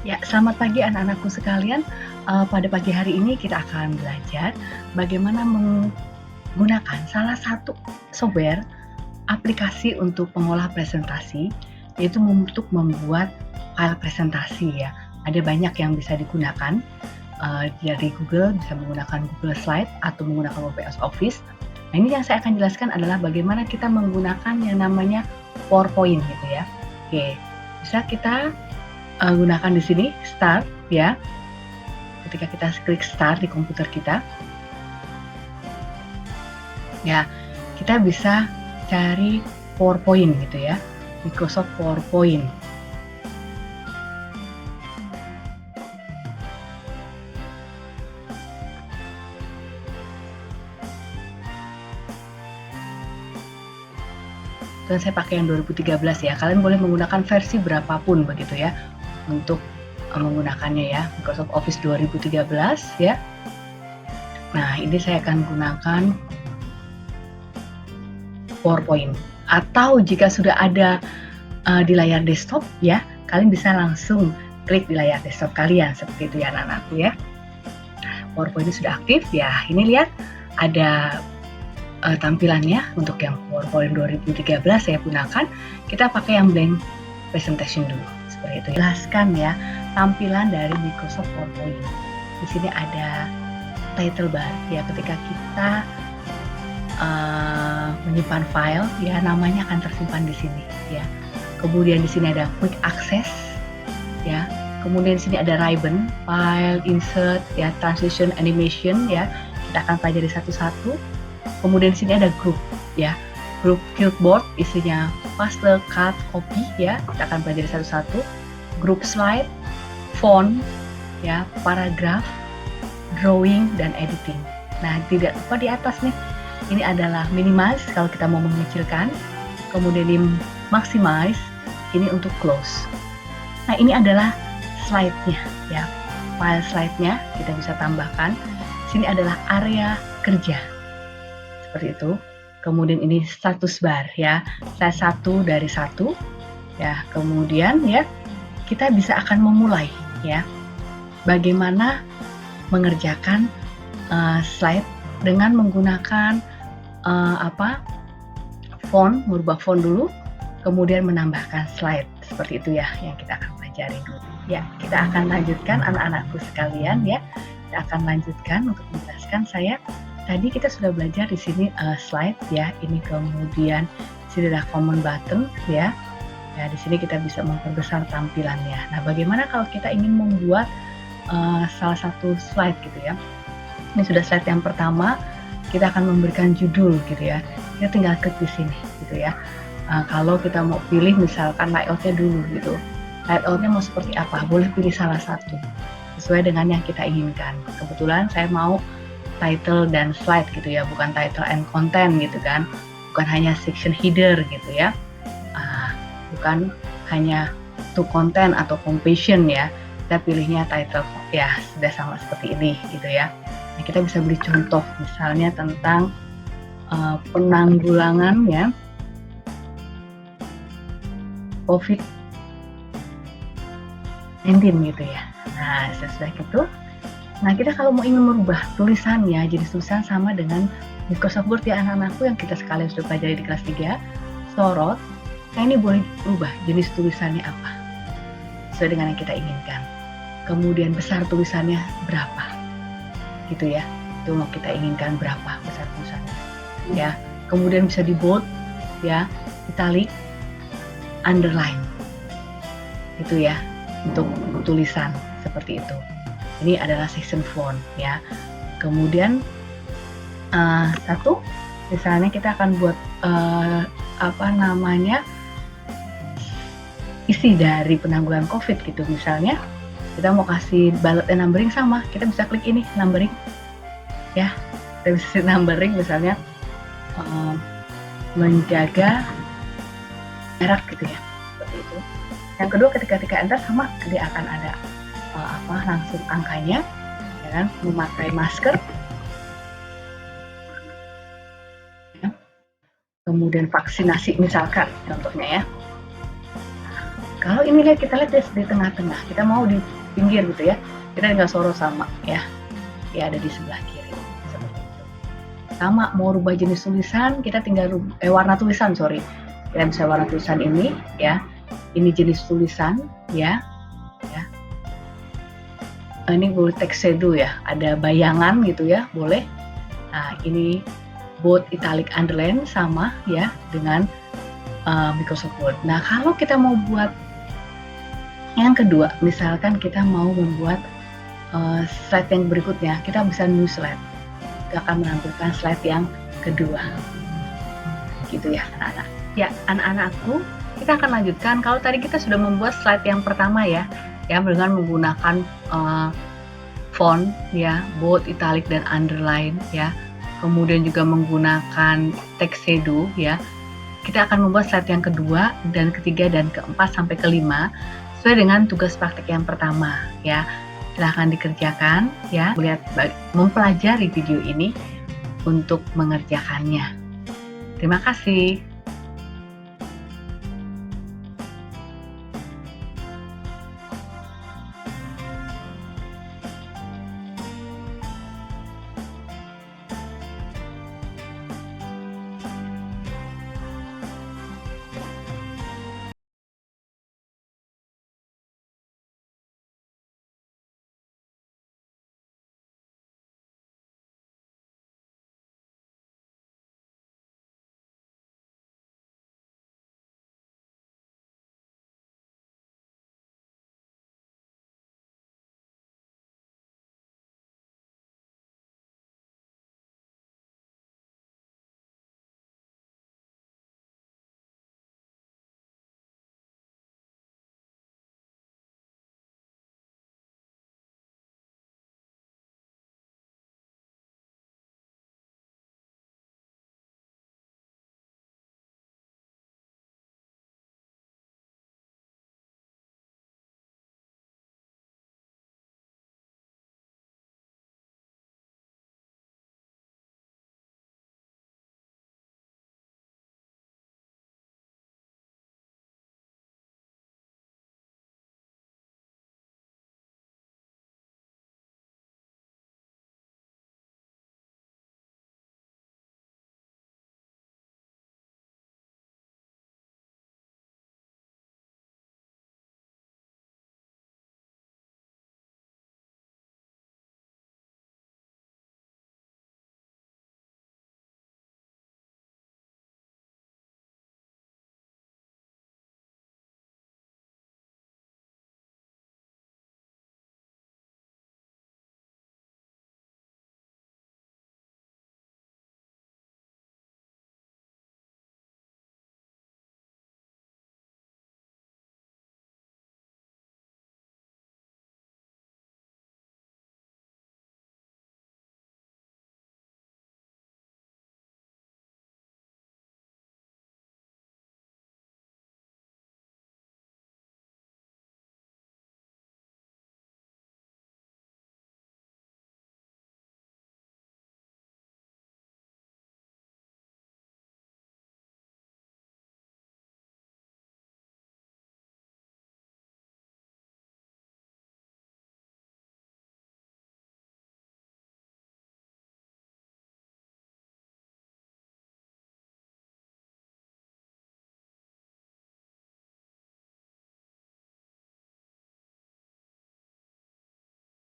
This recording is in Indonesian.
Ya, selamat pagi anak-anakku sekalian. Pada pagi hari ini kita akan belajar bagaimana menggunakan salah satu software aplikasi untuk pengolah presentasi, yaitu untuk membuat file presentasi ya. Ada banyak yang bisa digunakan dari Google, bisa menggunakan Google Slide atau menggunakan MS Office. Nah, ini yang saya akan jelaskan adalah bagaimana kita menggunakan yang namanya PowerPoint gitu ya. Oke, bisa kita gunakan di sini Start ya. Ketika kita klik Start di komputer kita, ya kita bisa cari PowerPoint gitu ya, Microsoft PowerPoint. Dan saya pakai yang 2013 ya. Kalian boleh menggunakan versi berapapun begitu ya untuk menggunakannya ya, Microsoft Office 2013 ya. Nah, ini saya akan gunakan PowerPoint. Atau jika sudah ada di layar desktop ya, kalian bisa langsung klik di layar desktop kalian seperti itu ya anak-anakku ya. PowerPoint ini sudah aktif ya. Ini lihat ada tampilannya untuk yang PowerPoint 2013 saya gunakan. Kita pakai yang blank presentation dulu seperti itu. Jelaskan ya tampilan dari Microsoft PowerPoint. Di sini ada title bar ya, ketika kita menyimpan file ya, namanya akan tersimpan di sini ya. Kemudian di sini ada quick access ya. Kemudian di sini ada ribbon, file, insert ya, transition, animation ya. Kita akan pelajari satu-satu. Kemudian di sini ada group ya. Group clipboard isinya paste, cut, copy ya. Kita akan pelajari satu-satu. Group slide, font ya, paragraph, drawing dan editing. Nah, tidak lupa di atas nih. Ini adalah minimize kalau kita mau mengecilkan. Kemudian di maximize, ini untuk close. Nah, ini adalah slide-nya ya. File slide-nya kita bisa tambahkan. Sini adalah area kerja. Seperti itu. Kemudian ini status bar ya. Saya 1 dari 1 ya. Kemudian ya kita bisa akan memulai ya. Bagaimana mengerjakan slide dengan menggunakan font, merubah font dulu, kemudian menambahkan slide seperti itu ya yang kita akan pelajari dulu. Ya, kita akan lanjutkan anak-anakku sekalian ya. Kita akan lanjutkan untuk menjelaskan saya. Tadi kita sudah belajar di sini slide ya. Ini kemudian di sini ada command button ya. Ya, di sini kita bisa memperbesar tampilannya. Nah, bagaimana kalau kita ingin membuat salah satu slide gitu ya. Ini sudah slide yang pertama. Kita akan memberikan judul gitu ya. Kita tinggal klik di sini gitu ya. Kalau kita mau pilih misalkan layoutnya dulu gitu. Layoutnya mau seperti apa? Boleh pilih salah satu sesuai dengan yang kita inginkan. Kebetulan saya mau title dan slide gitu ya, bukan title and content gitu kan. Bukan hanya section header gitu ya. Bukan hanya to content atau completion ya. Kita pilihnya title ya, sudah sama seperti ini gitu ya. Nah, kita bisa beri contoh misalnya tentang penanggulangan ya COVID-19 gitu ya. Nah, sesudah itu, nah kita kalau mau ingin merubah tulisannya jadi tulisan sama dengan Microsoft Word ya anak-anakku yang kita sekalian sudah pelajari di kelas 3, sorot. Nah, ini boleh ubah jenis tulisannya apa sesuai dengan yang kita inginkan. Kemudian besar tulisannya berapa gitu ya, itu mau kita inginkan berapa besar tulisannya ya. Kemudian bisa di bold ya, italic, underline itu ya untuk tulisan seperti itu. Ini adalah section font ya. Kemudian satu misalnya kita akan buat isi dari penanggulangan COVID gitu. Misalnya kita mau kasih ballot and numbering sama, kita bisa klik ini numbering ya. Kita bisa numbering misalnya menjaga jarak gitu ya, seperti itu. Yang kedua ketika enter sama dia akan ada langsung angkanya ya kan, memakai masker ya. Kemudian vaksinasi misalkan contohnya ya. Kalau ini kita lihat di tengah-tengah, kita mau di pinggir gitu ya, kita tinggal sorot sama ya, ada di sebelah kiri seperti itu. Sama mau rubah jenis tulisan, kita tinggal warna tulisan, kita bisa warna tulisan ini ya, ini jenis tulisan ya. Ini boleh text shadow ya, ada bayangan gitu ya, boleh. Nah ini bold, italic, underline sama ya dengan Microsoft Word. Nah kalau kita mau buat yang kedua, misalkan kita mau membuat slide yang berikutnya, kita bisa new slide. Kita akan menampilkan slide yang kedua. Gitu ya anak-anak. Ya anak-anakku, kita akan lanjutkan. Kalau tadi kita sudah membuat slide yang pertama ya dengan menggunakan font ya, bold, italic, dan underline ya. Kemudian juga menggunakan text shadow ya. Kita akan membuat slide yang kedua dan ketiga dan keempat sampai kelima sesuai dengan tugas praktik yang pertama ya. Silahkan dikerjakan ya, mempelajari video ini untuk mengerjakannya. Terima kasih.